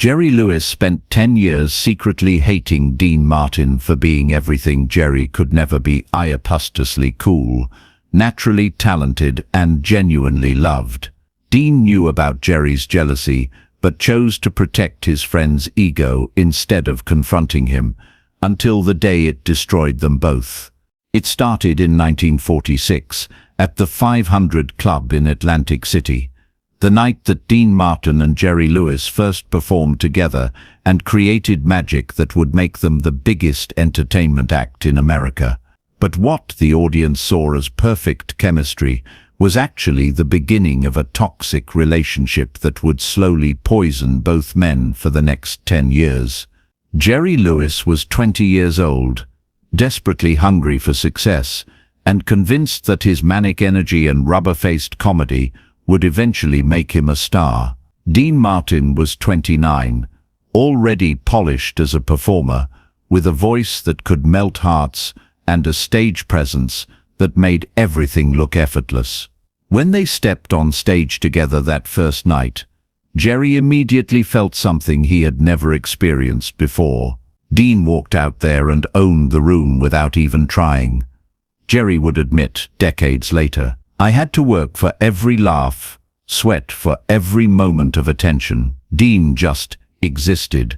Jerry Lewis spent 10 years secretly hating Dean Martin for being everything Jerry could never be: iapustously cool, naturally talented, and genuinely loved. Dean knew about Jerry's jealousy, but chose to protect his friend's ego instead of confronting him, until the day it destroyed them both. It started in 1946, at the 500 Club in Atlantic City, the night that Dean Martin and Jerry Lewis first performed together and created magic that would make them the biggest entertainment act in America. But what the audience saw as perfect chemistry was actually the beginning of a toxic relationship that would slowly poison both men for the next 10 years. Jerry Lewis was 20 years old, desperately hungry for success, and convinced that his manic energy and rubber-faced comedy would eventually make him a star. Dean Martin was 29, already polished as a performer, with a voice that could melt hearts and a stage presence that made everything look effortless. When they stepped on stage together that first night, Jerry immediately felt something he had never experienced before. Dean walked out there and owned the room without even trying. Jerry would admit, decades later, "I had to work for every laugh, sweat for every moment of attention. Dean just existed,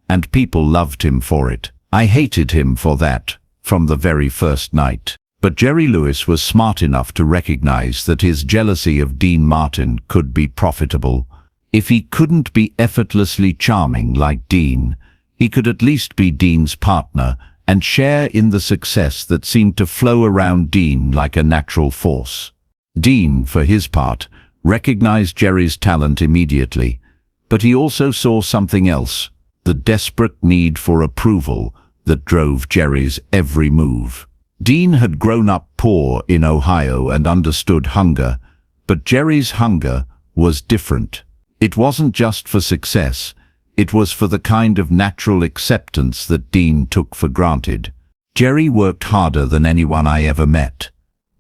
and people loved him for it. I hated him for that, from the very first night." But Jerry Lewis was smart enough to recognize that his jealousy of Dean Martin could be profitable. If he couldn't be effortlessly charming like Dean, he could at least be Dean's partner and share in the success that seemed to flow around Dean like a natural force. Dean, for his part, recognized Jerry's talent immediately, but he also saw something else: the desperate need for approval that drove Jerry's every move. Dean had grown up poor in Ohio and understood hunger, but Jerry's hunger was different. It wasn't just for success, it was for the kind of natural acceptance that Dean took for granted. "Jerry worked harder than anyone I ever met,"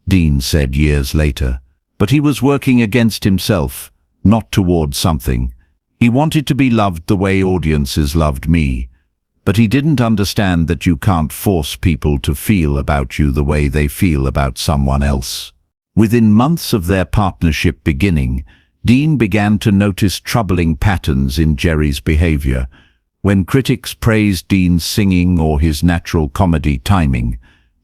Dean said years later, "but he was working against himself, not toward something. He wanted to be loved the way audiences loved me. But he didn't understand that you can't force people to feel about you the way they feel about someone else." Within months of their partnership beginning, Dean began to notice troubling patterns in Jerry's behavior. When critics praised Dean's singing or his natural comedy timing,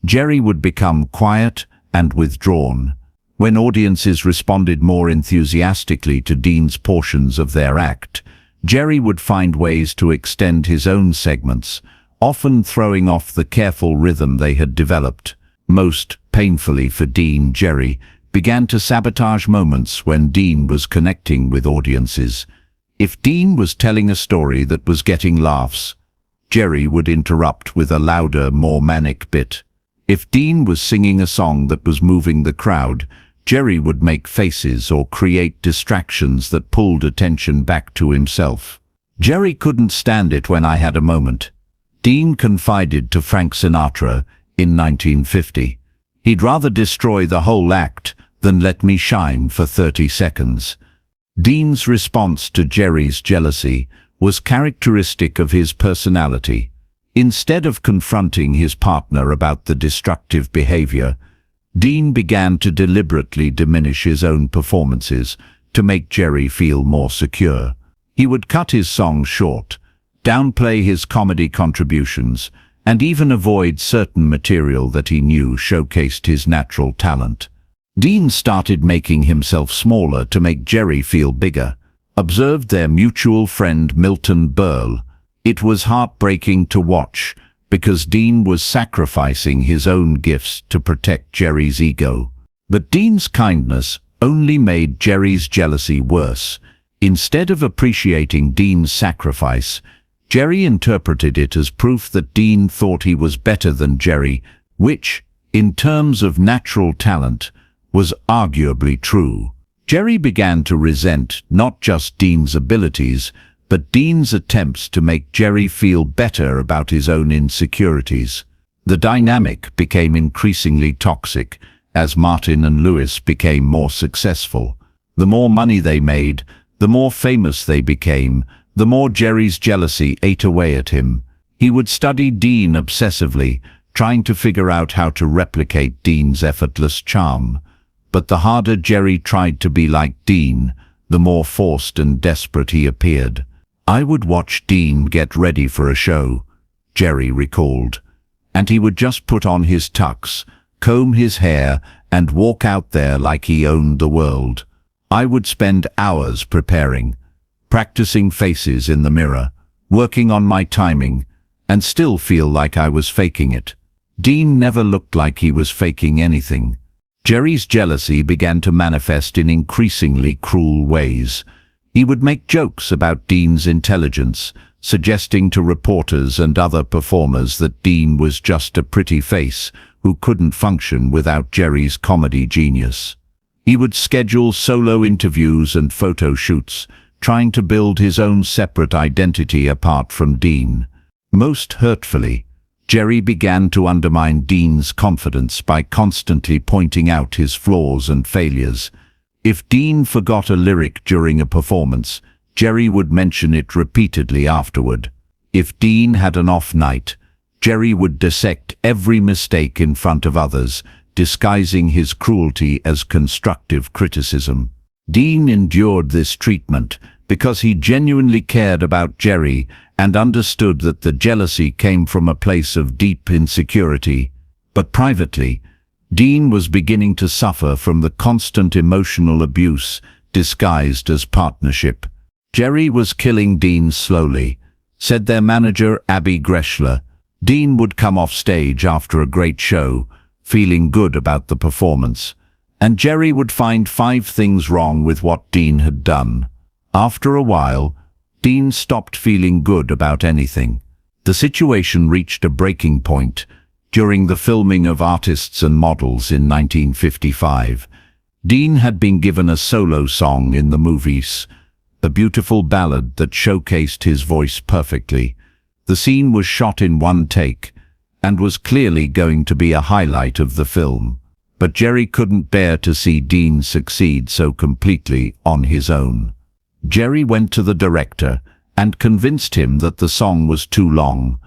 Jerry would become quiet and withdrawn. When audiences responded more enthusiastically to Dean's portions of their act, Jerry would find ways to extend his own segments, often throwing off the careful rhythm they had developed. Most painfully for Dean, Jerry began to sabotage moments when Dean was connecting with audiences. If Dean was telling a story that was getting laughs, Jerry would interrupt with a louder, more manic bit. If Dean was singing a song that was moving the crowd, Jerry would make faces or create distractions that pulled attention back to himself. "Jerry couldn't stand it when I had a moment," Dean confided to Frank Sinatra in 1950. "He'd rather destroy the whole act than let me shine for 30 seconds. Dean's response to Jerry's jealousy was characteristic of his personality. Instead of confronting his partner about the destructive behavior, Dean began to deliberately diminish his own performances to make Jerry feel more secure. He would cut his songs short, downplay his comedy contributions, and even avoid certain material that he knew showcased his natural talent. Dean started making himself smaller to make Jerry feel bigger, observed their mutual friend Milton Berle. It was heartbreaking to watch, because Dean was sacrificing his own gifts to protect Jerry's ego. But Dean's kindness only made Jerry's jealousy worse. Instead of appreciating Dean's sacrifice, Jerry interpreted it as proof that Dean thought he was better than Jerry, which, in terms of natural talent, was arguably true. Jerry began to resent not just Dean's abilities, but Dean's attempts to make Jerry feel better about his own insecurities. The dynamic became increasingly toxic as Martin and Lewis became more successful. The more money they made, the more famous they became, the more Jerry's jealousy ate away at him. He would study Dean obsessively, trying to figure out how to replicate Dean's effortless charm. But the harder Jerry tried to be like Dean, the more forced and desperate he appeared. "I would watch Dean get ready for a show," Jerry recalled, "and he would just put on his tux, comb his hair, and walk out there like he owned the world. I would spend hours preparing, practicing faces in the mirror, working on my timing, and still feel like I was faking it." Dean never looked like he was faking anything. Jerry's jealousy began to manifest in increasingly cruel ways. He would make jokes about Dean's intelligence, suggesting to reporters and other performers that Dean was just a pretty face who couldn't function without Jerry's comedy genius. He would schedule solo interviews and photo shoots, trying to build his own separate identity apart from Dean. Most hurtfully, Jerry began to undermine Dean's confidence by constantly pointing out his flaws and failures. If Dean forgot a lyric during a performance, Jerry would mention it repeatedly afterward. If Dean had an off night, Jerry would dissect every mistake in front of others, disguising his cruelty as constructive criticism. Dean endured this treatment because he genuinely cared about Jerry and understood that the jealousy came from a place of deep insecurity. But privately, Dean was beginning to suffer from the constant emotional abuse disguised as partnership. "Jerry was killing Dean slowly," said their manager Abby Greshler. Dean would come off stage after a great show, feeling good about the performance, and Jerry would find 5 things wrong with what Dean had done. After a while, Dean stopped feeling good about anything. The situation reached a breaking point during the filming of Artists and Models in 1955. Dean had been given a solo song in the movies, a beautiful ballad that showcased his voice perfectly. The scene was shot in one take and was clearly going to be a highlight of the film. But Jerry couldn't bear to see Dean succeed so completely on his own. Jerry went to the director and convinced him that the song was too long,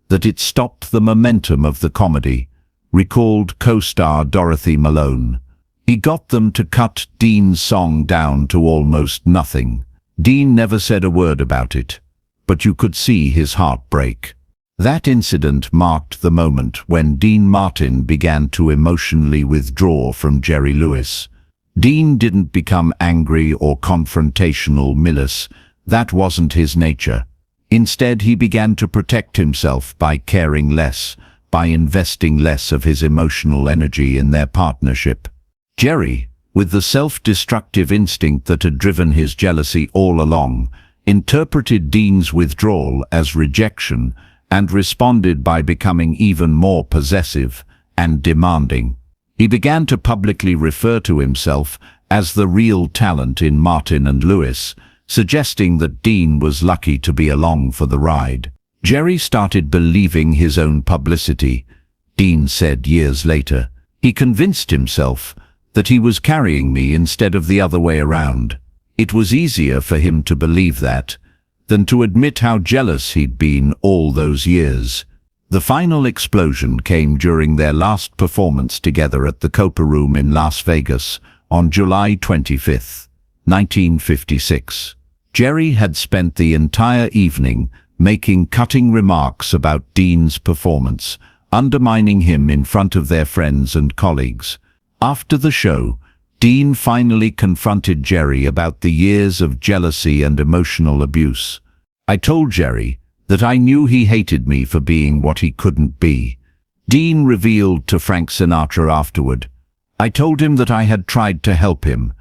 that it stopped the momentum of the comedy, recalled co-star Dorothy Malone. He got them to cut Dean's song down to almost nothing. Dean never said a word about it, but you could see his heart break. That incident marked the moment when Dean Martin began to emotionally withdraw from Jerry Lewis. Dean didn't become angry or confrontational. That wasn't his nature. Instead, he began to protect himself by caring less, by investing less of his emotional energy in their partnership. Jerry, with the self-destructive instinct that had driven his jealousy all along, interpreted Dean's withdrawal as rejection and responded by becoming even more possessive and demanding. He began to publicly refer to himself as the real talent in Martin and Lewis, suggesting that Dean was lucky to be along for the ride. Jerry started believing his own publicity, Dean said years later. He convinced himself that he was carrying me instead of the other way around. It was easier for him to believe that than to admit how jealous he'd been all those years. The final explosion came during their last performance together at the Copa Room in Las Vegas on July 25, 1956. Jerry had spent the entire evening making cutting remarks about Dean's performance, undermining him in front of their friends and colleagues. After the show, Dean finally confronted Jerry about the years of jealousy and emotional abuse. "I told Jerry that I knew he hated me for being what he couldn't be," Dean revealed to Frank Sinatra afterward. "I told him that I had tried to help him,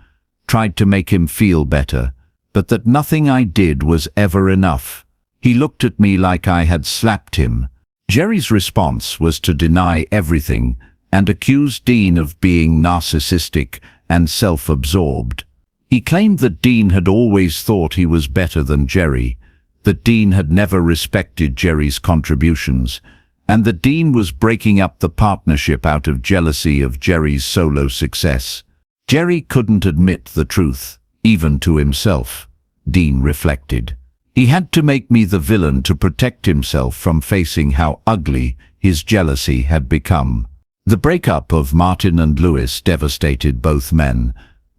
tried to make him feel better, but that nothing I did was ever enough. He looked at me like I had slapped him." Jerry's response was to deny everything and accuse Dean of being narcissistic and self-absorbed. He claimed that Dean had always thought he was better than Jerry, that Dean had never respected Jerry's contributions, and that Dean was breaking up the partnership out of jealousy of Jerry's solo success. Jerry couldn't admit the truth, even to himself, Dean reflected. He had to make me the villain to protect himself from facing how ugly his jealousy had become. The breakup of Martin and Lewis devastated both men,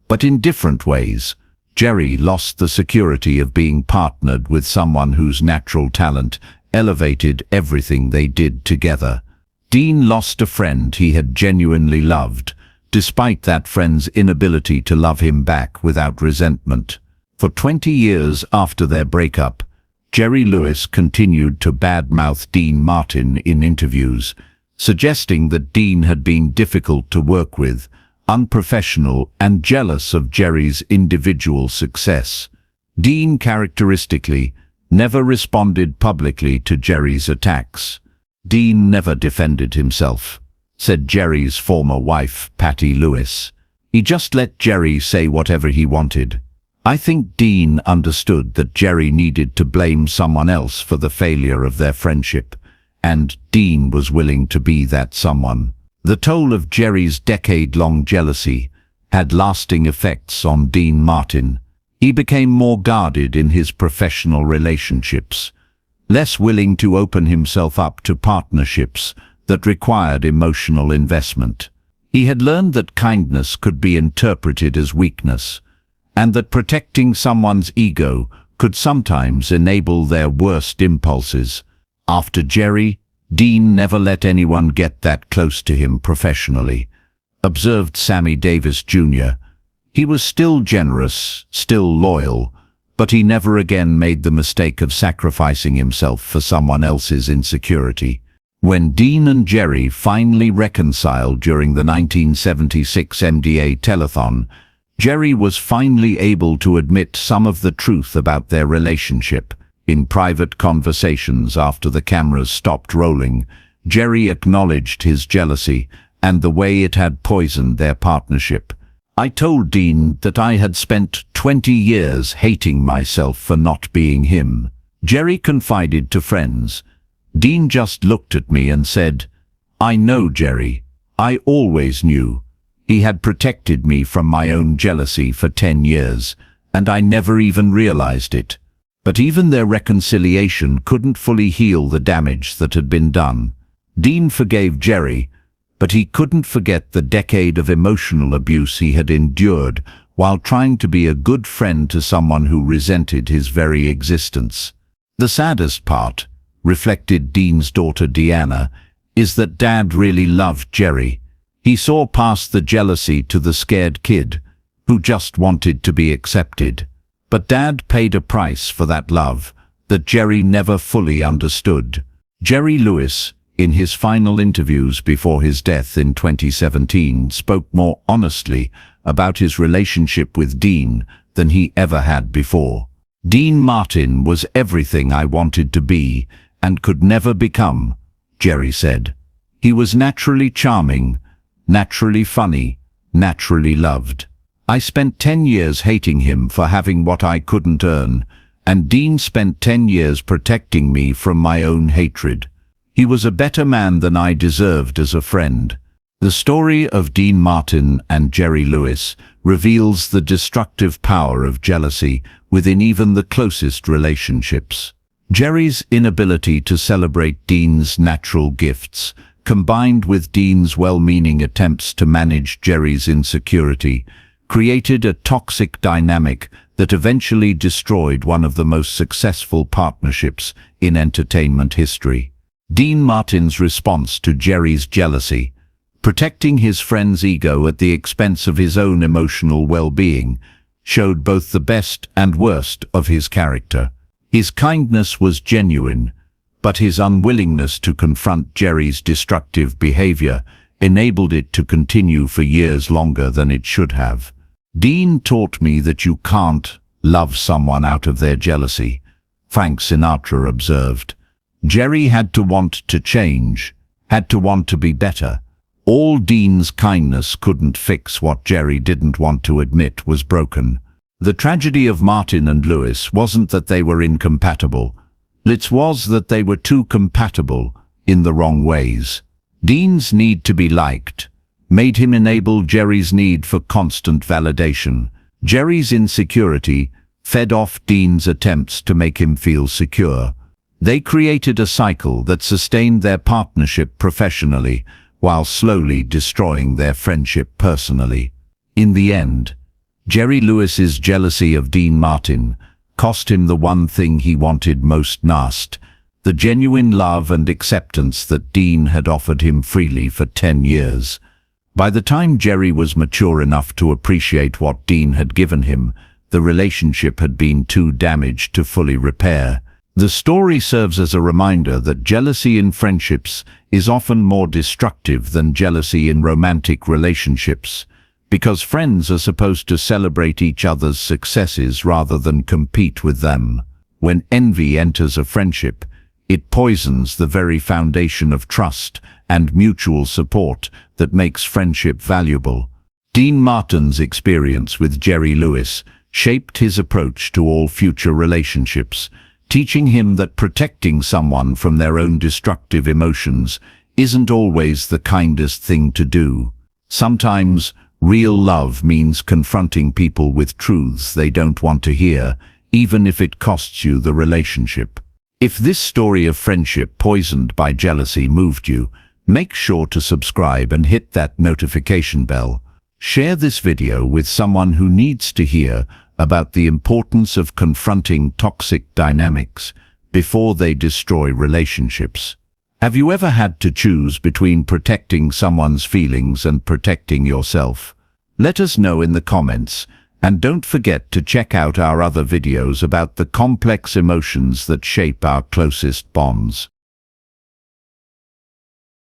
but in different ways. Jerry lost the security of being partnered with someone whose natural talent elevated everything they did together. Dean lost a friend he had genuinely loved, despite that friend's inability to love him back without resentment. For 20 years after their breakup, Jerry Lewis continued to badmouth Dean Martin in interviews, suggesting that Dean had been difficult to work with, unprofessional, and jealous of Jerry's individual success. Dean characteristically never responded publicly to Jerry's attacks. Dean never defended himself, said Jerry's former wife, Patty Lewis. He just let Jerry say whatever he wanted. I think Dean understood that Jerry needed to blame someone else for the failure of their friendship, and Dean was willing to be that someone. The toll of Jerry's decade-long jealousy had lasting effects on Dean Martin. He became more guarded in his professional relationships, less willing to open himself up to partnerships that required emotional investment. He had learned that kindness could be interpreted as weakness, and that protecting someone's ego could sometimes enable their worst impulses. After Jerry, Dean never let anyone get that close to him professionally, observed Sammy Davis Jr. He was still generous, still loyal, but he never again made the mistake of sacrificing himself for someone else's insecurity. When Dean and Jerry finally reconciled during the 1976 MDA telethon, Jerry was finally able to admit some of the truth about their relationship. In private conversations after the cameras stopped rolling, Jerry acknowledged his jealousy and the way it had poisoned their partnership. I told Dean that I had spent 20 years hating myself for not being him, Jerry confided to friends. Dean just looked at me and said, "I know, Jerry. I always knew. He had protected me from my own jealousy for 10 years, and I never even realized it." But even their reconciliation couldn't fully heal the damage that had been done. Dean forgave Jerry, but he couldn't forget the decade of emotional abuse he had endured while trying to be a good friend to someone who resented his very existence. The saddest part, reflected Dean's daughter Deanna, is that Dad really loved Jerry. He saw past the jealousy to the scared kid, who just wanted to be accepted. But Dad paid a price for that love that Jerry never fully understood. Jerry Lewis, in his final interviews before his death in 2017, spoke more honestly about his relationship with Dean than he ever had before. "Dean Martin was everything I wanted to be and could never become," Jerry said. "He was naturally charming, naturally funny, naturally loved. I spent 10 years hating him for having what I couldn't earn, and Dean spent 10 years protecting me from my own hatred. He was a better man than I deserved as a friend." The story of Dean Martin and Jerry Lewis reveals the destructive power of jealousy within even the closest relationships. Jerry's inability to celebrate Dean's natural gifts, combined with Dean's well-meaning attempts to manage Jerry's insecurity, created a toxic dynamic that eventually destroyed one of the most successful partnerships in entertainment history. Dean Martin's response to Jerry's jealousy, protecting his friend's ego at the expense of his own emotional well-being, showed both the best and worst of his character. His kindness was genuine, but his unwillingness to confront Jerry's destructive behavior enabled it to continue for years longer than it should have. "Dean taught me that you can't love someone out of their jealousy," Frank Sinatra observed. Jerry had to want to change, had to want to be better. All Dean's kindness couldn't fix what Jerry didn't want to admit was broken. The tragedy of Martin and Lewis wasn't that they were incompatible. It was that they were too compatible in the wrong ways. Dean's need to be liked made him enable Jerry's need for constant validation. Jerry's insecurity fed off Dean's attempts to make him feel secure. They created a cycle that sustained their partnership professionally, while slowly destroying their friendship personally. In the end, Jerry Lewis's jealousy of Dean Martin cost him the one thing he wanted most: the genuine love and acceptance that Dean had offered him freely for 10 years. By the time Jerry was mature enough to appreciate what Dean had given him, the relationship had been too damaged to fully repair. The story serves as a reminder that jealousy in friendships is often more destructive than jealousy in romantic relationships, because friends are supposed to celebrate each other's successes rather than compete with them. When envy enters a friendship, it poisons the very foundation of trust and mutual support that makes friendship valuable. Dean Martin's experience with Jerry Lewis shaped his approach to all future relationships, teaching him that protecting someone from their own destructive emotions isn't always the kindest thing to do. Sometimes, real love means confronting people with truths they don't want to hear, even if it costs you the relationship. If this story of friendship poisoned by jealousy moved you, make sure to subscribe and hit that notification bell. Share this video with someone who needs to hear about the importance of confronting toxic dynamics before they destroy relationships. Have you ever had to choose between protecting someone's feelings and protecting yourself? Let us know in the comments, and don't forget to check out our other videos about the complex emotions that shape our closest bonds.